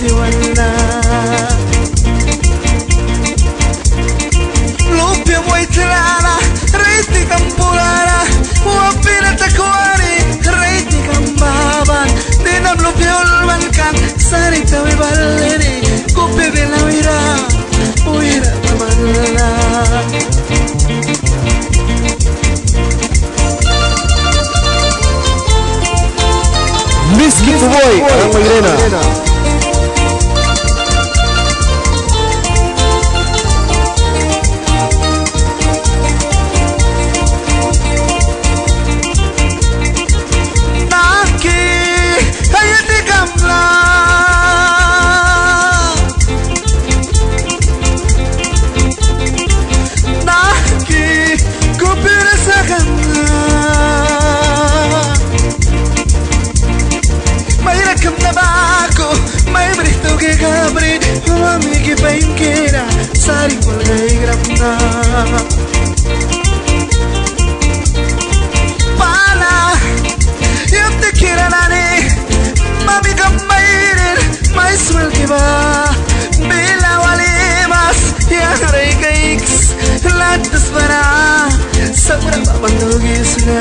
di wala Lupia muay tlala Reiti kampulana Wapina takwari Reiti kambaban Dinam lupia ulmankan Sarita wibalini Kupi bila wira Wira tamala Miski Fuboy ang Mayrena. Naki hayati kamla Naki kupira sa kamla Mayrakam na ba ako? May brito ke kabri Mami ki painkera Sari walgay grab na Pana Yung te kira nani Mami ka mayrin May swel ki ba? Bila walimas Yang ray cakes Latas para Sa pura papandugis na